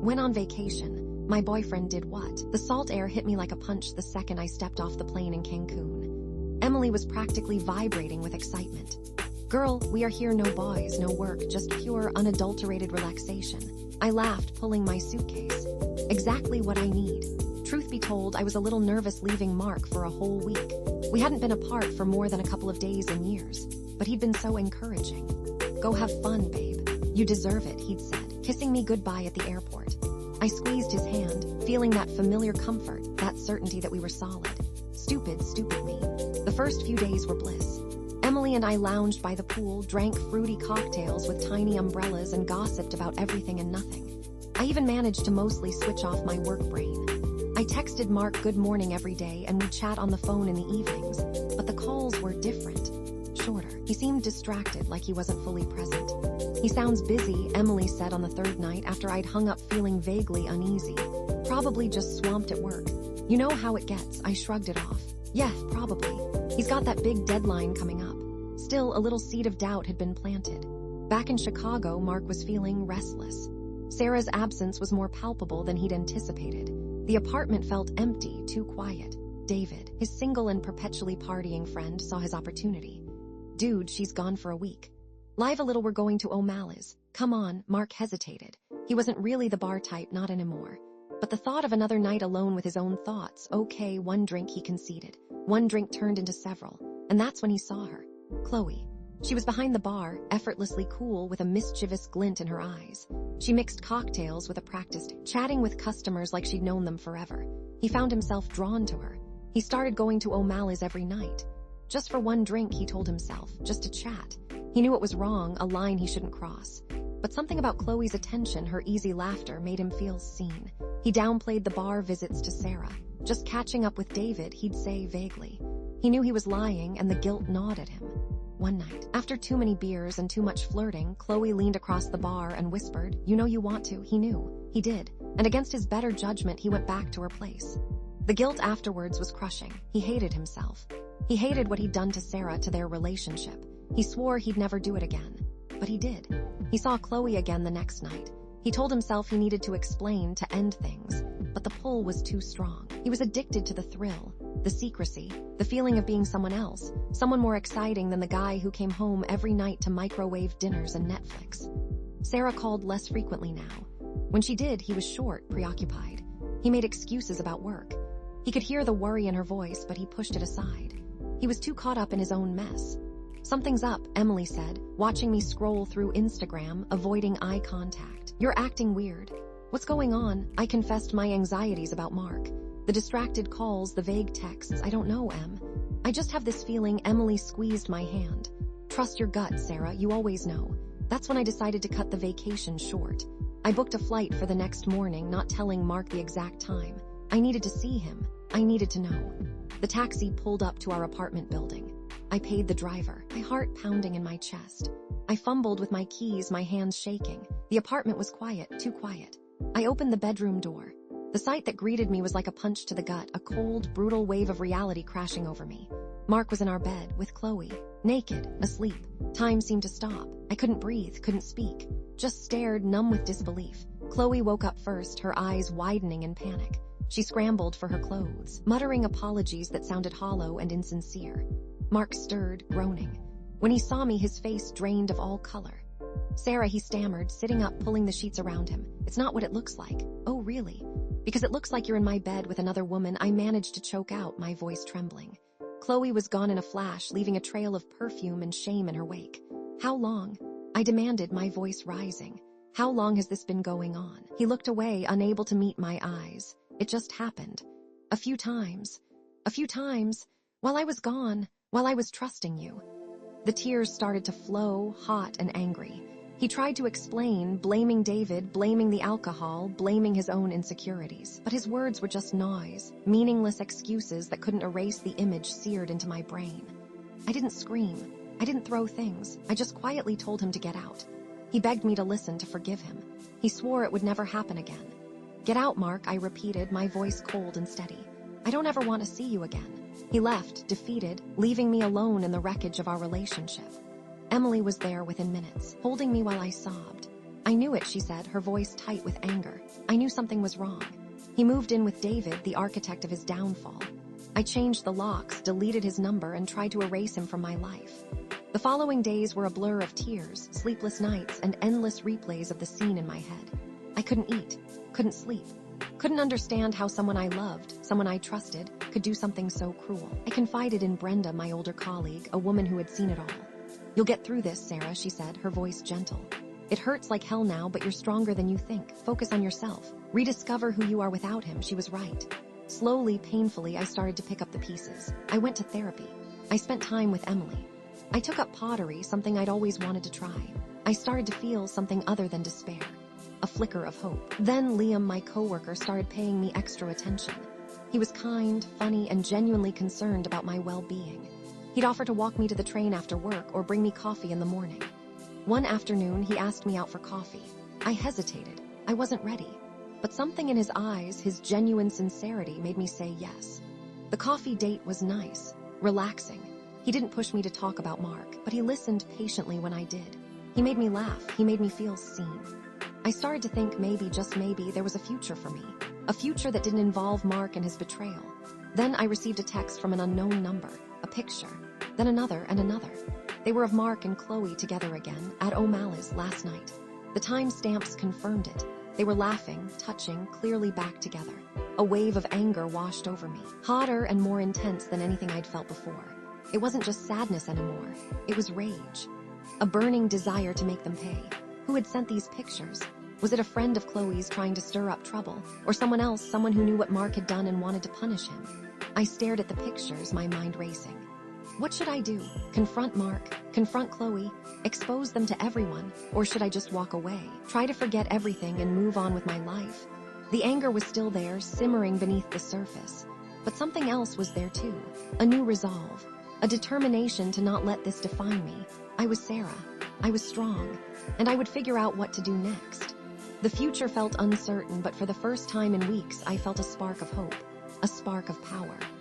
Went on vacation. My boyfriend did what? The salt air hit me like a punch the second I stepped off the plane in Cancun. Emily was practically vibrating with excitement. Girl, we are here, no boys, no work, just pure, unadulterated relaxation. I laughed, pulling my suitcase. Exactly what I need. Truth be told, I was a little nervous leaving Mark for a whole week. We hadn't been apart for more than a couple of days and years, but he'd been so encouraging. Go have fun, babe. You deserve it, he'd said, kissing me goodbye at the airport. I squeezed his hand, feeling that familiar comfort, that certainty that we were solid. Stupid me. The first few days were bliss. Emily and I lounged by the pool, drank fruity cocktails with tiny umbrellas, and gossiped about everything and nothing. I even managed to mostly switch off my work brain. I texted Mark good morning every day, and we'd chat on the phone in the evenings, but the calls were different. Shorter. He seemed distracted, like he wasn't fully present. He sounds busy, Emily said on the third night after I'd hung up feeling vaguely uneasy. Probably just swamped at work. You know how it gets, I shrugged it off. Yeah, probably. He's got that big deadline coming up. Still, a little seed of doubt had been planted. Back in Chicago, Mark was feeling restless. Sarah's absence was more palpable than he'd anticipated. The apartment felt empty, too quiet. David, his single and perpetually partying friend, saw his opportunity. Dude, she's gone for a week. Live a little, we're going to O'Malley's. Come on, Mark hesitated. He wasn't really the bar type, not anymore. But the thought of another night alone with his own thoughts, okay, one drink, he conceded. One drink turned into several, and that's when he saw her. Chloe. She was behind the bar, effortlessly cool with a mischievous glint in her eyes. She mixed cocktails with a practiced, chatting with customers like she'd known them forever. He found himself drawn to her. He started going to O'Malley's every night. Just for one drink, he told himself, just to chat. He knew it was wrong, a line he shouldn't cross. But something about Chloe's attention, her easy laughter, made him feel seen. He downplayed the bar visits to Sarah. Just catching up with David, he'd say vaguely. He knew he was lying, and the guilt gnawed at him. One night, after too many beers and too much flirting, Chloe leaned across the bar and whispered, "You know you want to." He knew. He did. And against his better judgment, he went back to her place. The guilt afterwards was crushing. He hated himself. He hated what he'd done to Sarah, to their relationship. He swore he'd never do it again. But he did. He saw Chloe again the next night. He told himself he needed to explain, to end things. But the pull was too strong. He was addicted to the thrill, the secrecy, the feeling of being someone else, someone more exciting than the guy who came home every night to microwave dinners and Netflix. Sarah called less frequently now. When she did, he was short, preoccupied. He made excuses about work. He could hear the worry in her voice, but he pushed it aside. He was too caught up in his own mess. Something's up, Emily said, watching me scroll through Instagram, avoiding eye contact. You're acting weird. What's going on? I confessed my anxieties about Mark. The distracted calls, the vague texts. I don't know, Em. I just have this feeling. Emily squeezed my hand. Trust your gut, Sarah, you always know. That's when I decided to cut the vacation short. I booked a flight for the next morning, not telling Mark the exact time. I needed to see him. I needed to know. The taxi pulled up to our apartment building. I paid the driver, my heart pounding in my chest. I fumbled with my keys, my hands shaking. The apartment was quiet, too quiet. I opened the bedroom door. The sight that greeted me was like a punch to the gut, a cold, brutal wave of reality crashing over me. Mark was in our bed, with Chloe, naked, asleep. Time seemed to stop. I couldn't breathe, couldn't speak. Just stared, numb with disbelief. Chloe woke up first, her eyes widening in panic. She scrambled for her clothes, muttering apologies that sounded hollow and insincere. Mark stirred, groaning. When he saw me, his face drained of all color. "Sarah," he stammered, sitting up, pulling the sheets around him. "It's not what it looks like." "Oh, really?" "Because it looks like you're in my bed with another woman," I managed to choke out, my voice trembling. Chloe was gone in a flash, leaving a trail of perfume and shame in her wake. "How long?" I demanded, my voice rising. "How long has this been going on?" He looked away, unable to meet my eyes. "It just happened. A few times. A few times. While I was gone. While I was trusting you." The tears started to flow, hot and angry. He tried to explain, blaming David, blaming the alcohol, blaming his own insecurities. But his words were just noise, meaningless excuses that couldn't erase the image seared into my brain. I didn't scream. I didn't throw things. I just quietly told him to get out. He begged me to listen, to forgive him. He swore it would never happen again. "Get out, Mark," I repeated, my voice cold and steady. "I don't ever want to see you again." He left, defeated, leaving me alone in the wreckage of our relationship. Emily was there within minutes, holding me while I sobbed. I knew it, she said, her voice tight with anger. I knew something was wrong. He moved in with David, the architect of his downfall. I changed the locks, deleted his number, and tried to erase him from my life. The following days were a blur of tears, sleepless nights, and endless replays of the scene in my head. I couldn't eat, couldn't sleep, couldn't understand how someone I loved, someone I trusted, could do something so cruel. I confided in Brenda, my older colleague, a woman who had seen it all. You'll get through this, Sarah, she said, her voice gentle. It hurts like hell now, but you're stronger than you think. Focus on yourself. Rediscover who you are without him. She was right. Slowly, painfully, I started to pick up the pieces. I went to therapy. I spent time with Emily. I took up pottery, something I'd always wanted to try. I started to feel something other than despair. A flicker of hope. Then Liam, my coworker, started paying me extra attention. He was kind, funny, and genuinely concerned about my well-being. He'd offer to walk me to the train after work or bring me coffee in the morning. One afternoon, he asked me out for coffee. I hesitated. I wasn't ready. But something in his eyes, his genuine sincerity, made me say yes. The coffee date was nice, relaxing. He didn't push me to talk about Mark, but he listened patiently when I did. He made me laugh. He made me feel seen. I started to think maybe, just maybe, there was a future for me. A future that didn't involve Mark and his betrayal. Then I received a text from an unknown number, a picture, then another and another. They were of Mark and Chloe together again at O'Malley's last night. The timestamps confirmed it. They were laughing, touching, clearly back together. A wave of anger washed over me, hotter and more intense than anything I'd felt before. It wasn't just sadness anymore. It was rage. A burning desire to make them pay. Who had sent these pictures? Was it a friend of Chloe's trying to stir up trouble? Or someone else, someone who knew what Mark had done and wanted to punish him? I stared at the pictures, my mind racing. What should I do? Confront Mark? Confront Chloe? Expose them to everyone? Or should I just walk away? Try to forget everything and move on with my life? The anger was still there, simmering beneath the surface. But something else was there too. A new resolve. A determination to not let this define me. I was Sarah. I was strong. And I would figure out what to do next. The future felt uncertain, but for the first time in weeks, I felt a spark of hope. A spark of power.